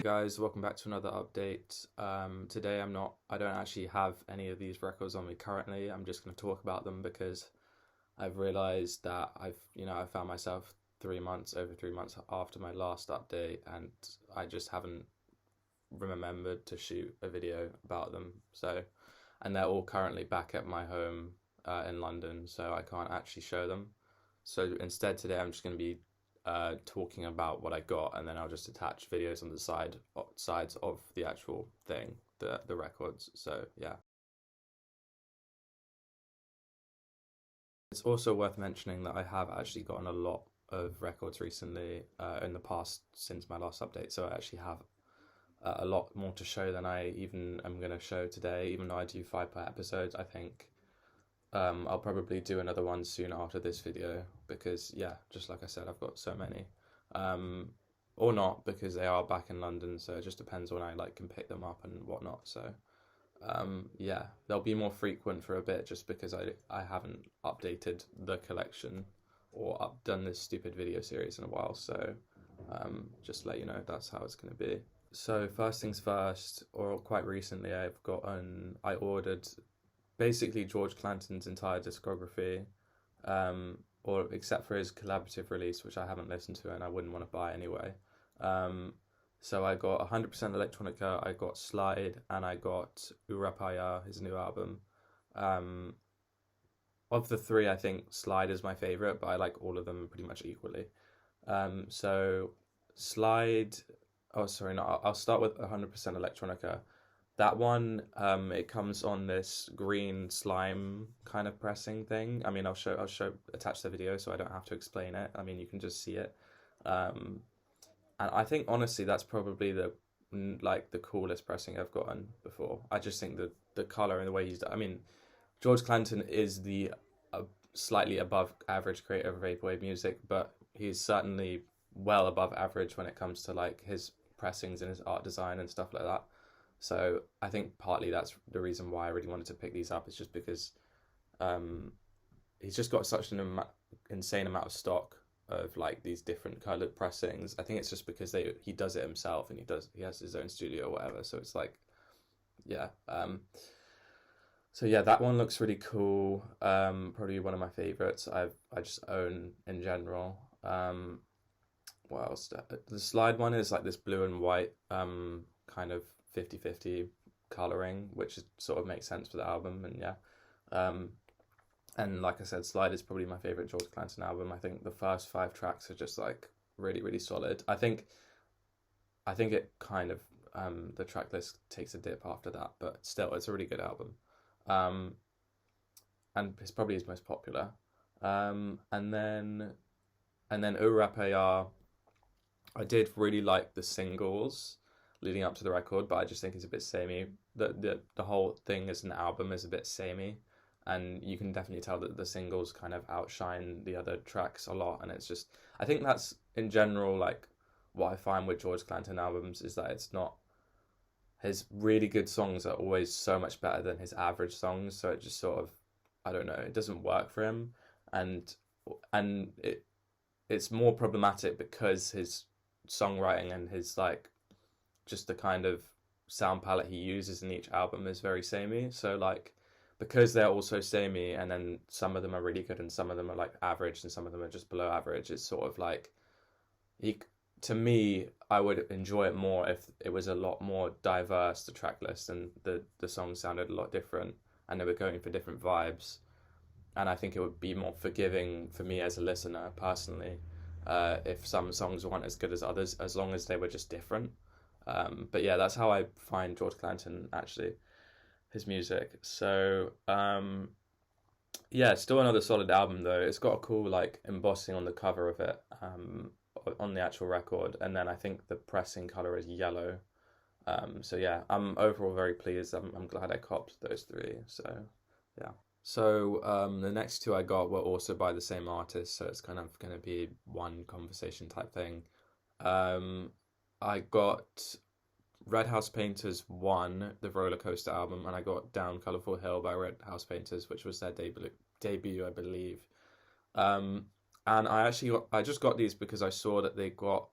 Guys, welcome back to another update. Today I don't actually have any of these records on me currently. I'm just going to talk about them because I've realized that I found myself over 3 months after my last update, and I just haven't remembered to shoot a video about them. And they're all currently back at my home in London, so I can't actually show them. So instead, today I'm just going to be talking about what I got, and then I'll just attach videos on the sides of the actual thing, the records. So yeah. It's also worth mentioning that I have actually gotten a lot of records recently in the past since my last update. So I actually have a lot more to show than I even am going to show today. Even though I do 5 per episode, I think I'll probably do another one soon after this video because, yeah, just like I said, I've got so many. Or not, because they are back in London, so it just depends when I can pick them up and whatnot. So yeah, they'll be more frequent for a bit just because I haven't updated the collection or done this stupid video series in a while. So just let you know that's how it's going to be. So first things first, or quite recently, I ordered basically George Clanton's entire discography, or except for his collaborative release, which I haven't listened to and I wouldn't want to buy anyway. So I got 100% Electronica, I got Slide, and I got Urapaya, his new album. Of the three, I think Slide is my favorite, but I like all of them pretty much equally. So Slide, oh sorry, no, I'll start with 100% Electronica. That one, it comes on this green slime kind of pressing thing. I mean, attach the video so I don't have to explain it. I mean, you can just see it. And I think honestly, that's probably the coolest pressing I've gotten before. I just think the color and the way he's done. I mean, George Clanton is the slightly above average creator of vaporwave music, but he's certainly well above average when it comes to his pressings and his art design and stuff like that. So I think partly that's the reason why I really wanted to pick these up. Is just because he's just got such an insane amount of stock of these different colored pressings. I think it's just because he does it himself and he has his own studio or whatever. So it's yeah. So yeah, that one looks really cool. Probably one of my favorites. I just own in general. What else? The Slide one is this blue and white kind of 50-50 coloring, which sort of makes sense for the album. And yeah, and like I said, Slide is probably my favorite George Clanton album. I think the first 5 tracks are just really, really solid. I think it kind of the track list takes a dip after that, but still it's a really good album. And it's probably his most popular. And then Urapaya, I did really like the singles leading up to the record, but I just think it's a bit samey. The whole thing as an album is a bit samey, and you can definitely tell that the singles kind of outshine the other tracks a lot. And it's just, I think that's in general what I find with George Clanton albums is that it's not, his really good songs are always so much better than his average songs. So it just sort of, I don't know, it doesn't work for him, and it's more problematic because his songwriting and his just the kind of sound palette he uses in each album is very samey. So because they're all so samey, and then some of them are really good and some of them are average and some of them are just below average, it's sort of to me, I would enjoy it more if it was a lot more diverse, the track list, and the songs sounded a lot different and they were going for different vibes. And I think it would be more forgiving for me as a listener personally, if some songs weren't as good as others, as long as they were just different. But yeah, that's how I find George Clanton, actually, his music. So yeah, still another solid album though. It's got a cool embossing on the cover of it, on the actual record, and then I think the pressing color is yellow. So yeah, I'm overall very pleased. I'm glad I copped those 3. So yeah. So the next 2 I got were also by the same artist, so it's kind of going to be one conversation type thing. I got Red House Painters 1, the Roller Coaster album, and I got Down Colourful Hill by Red House Painters, which was their debut, I believe. And I just got these because I saw that they got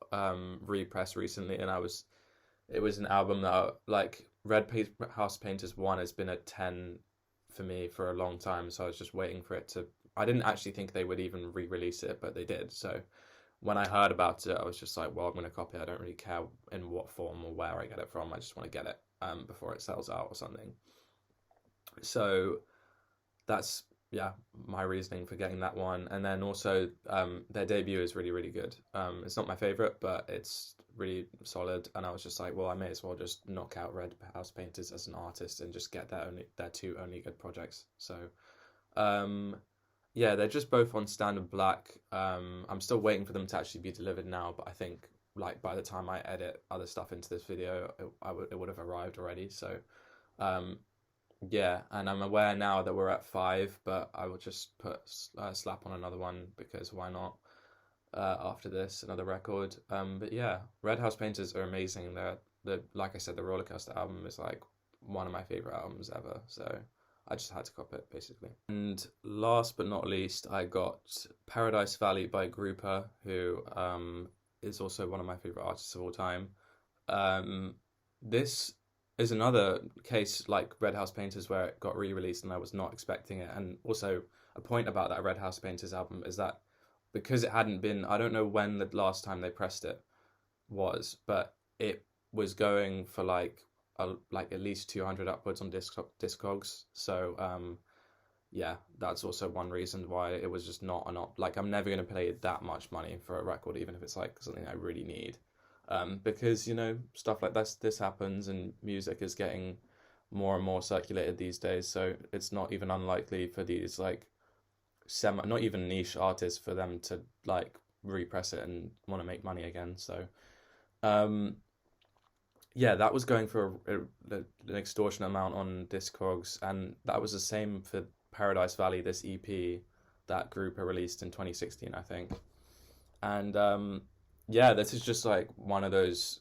repressed recently, and it was an album that like House Painters 1 has been a 10 for me for a long time, so I was just waiting for it to. I didn't actually think they would even re-release it, but they did. So when I heard about it, I was just like, well, I'm going to copy it. I don't really care in what form or where I get it from. I just want to get it before it sells out or something. So that's, yeah, my reasoning for getting that one. And then also their debut is really, really good. It's not my favorite, but it's really solid. And I was just like, well, I may as well just knock out Red House Painters as an artist and just get their two only good projects. So yeah, they're just both on Standard Black. I'm still waiting for them to actually be delivered now, but I think like by the time I edit other stuff into this video, it would have arrived already. So yeah, and I'm aware now that we're at 5, but I will just put slap on another one because why not? After this, another record. But yeah, Red House Painters are amazing. Like I said, the Rollercoaster album is like one of my favorite albums ever. So I just had to cop it basically. And last but not least, I got Paradise Valley by Grouper, who is also one of my favorite artists of all time. This is another case like Red House Painters where it got re-released and I was not expecting it. And also a point about that Red House Painters album is that because it hadn't been, I don't know when the last time they pressed it was, but it was going for like at least 200 upwards on Discogs. So yeah, that's also one reason why it was just not like I'm never going to pay that much money for a record, even if it's like something I really need. Because, you know, stuff like this happens and music is getting more and more circulated these days. So it's not even unlikely for these like not even niche artists for them to like repress it and want to make money again. So yeah, that was going for an extortionate amount on Discogs, and that was the same for Paradise Valley, this EP that Grouper released in 2016, I think. And yeah, this is just like one of those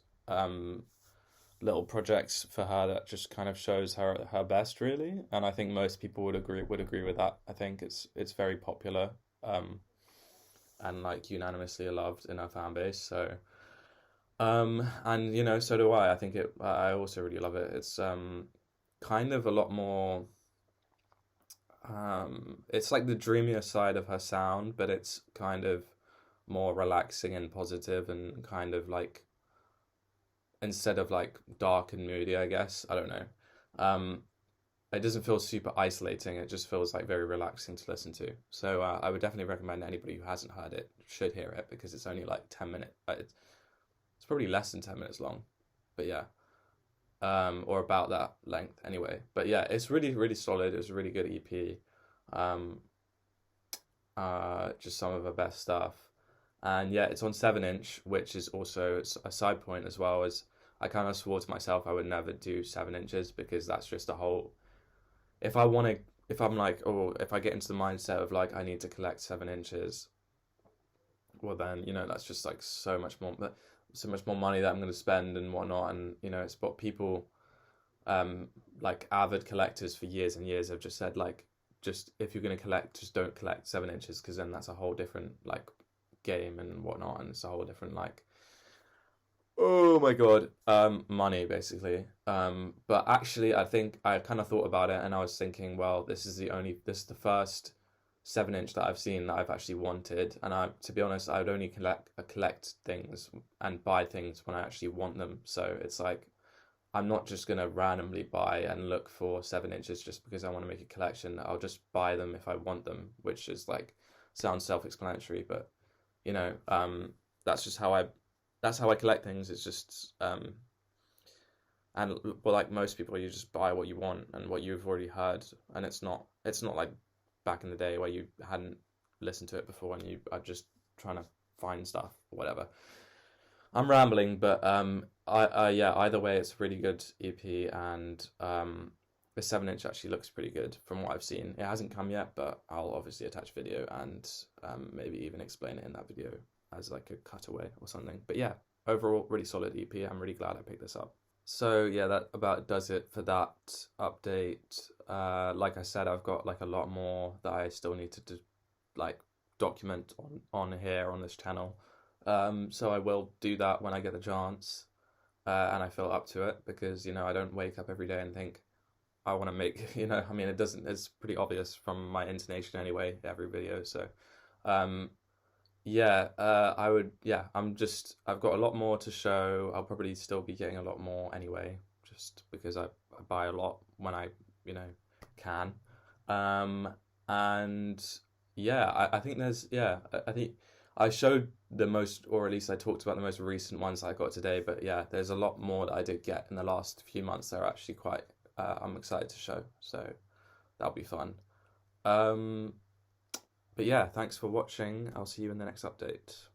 little projects for her that just kind of shows her best, really. And I think most people would agree with that. I think it's very popular and like unanimously loved in her fan base. So and you know, so do I. I think I also really love it. It's kind of a lot more. It's like the dreamier side of her sound, but it's kind of more relaxing and positive and kind of like instead of like dark and moody, I guess. I don't know. It doesn't feel super isolating. It just feels like very relaxing to listen to. So I would definitely recommend anybody who hasn't heard it should hear it because it's only like 10 minutes. It's probably less than 10 minutes long, but yeah. Or about that length anyway. But yeah, it's really, really solid. It was a really good EP. Just some of her best stuff. And yeah, it's on 7-inch, which is also a side point as well. As I kind of swore to myself I would never do 7 inches because that's just a whole. If I'm like, oh, if I get into the mindset of like I need to collect 7 inches, well then, you know, that's just like so much more money that I'm going to spend and whatnot. And you know, it's what people like avid collectors for years and years have just said, like, just if you're going to collect, just don't collect 7 inches because then that's a whole different like game and whatnot, and it's a whole different like, oh my god, money basically. But actually I think I kind of thought about it and I was thinking, well, this is the first 7-inch that I've seen that I've actually wanted, and to be honest, I would only collect things and buy things when I actually want them. So it's like I'm not just gonna randomly buy and look for 7 inches just because I want to make a collection. I'll just buy them if I want them, which is like sounds self-explanatory, but you know, that's just how I collect things. It's just and well, like most people, you just buy what you want and what you've already heard, and it's not like back in the day where you hadn't listened to it before and you are just trying to find stuff or whatever. I'm rambling, but yeah, either way, it's a really good EP, and the 7-inch actually looks pretty good from what I've seen. It hasn't come yet, but I'll obviously attach video and maybe even explain it in that video as like a cutaway or something. But yeah, overall, really solid EP. I'm really glad I picked this up. So yeah, that about does it for that update. Like I said, I've got like a lot more that I still need to like document on here on this channel. So I will do that when I get the chance. and I feel up to it because I don't wake up every day and think I want to make I mean it doesn't it's pretty obvious from my intonation anyway every video. So um, yeah, I've got a lot more to show. I'll probably still be getting a lot more anyway, just because I buy a lot when I, you know, can. Um, and yeah, I think I think I showed the most, or at least I talked about the most recent ones I got today, but yeah, there's a lot more that I did get in the last few months that are actually quite, I'm excited to show. So that'll be fun. Um, but yeah, thanks for watching. I'll see you in the next update.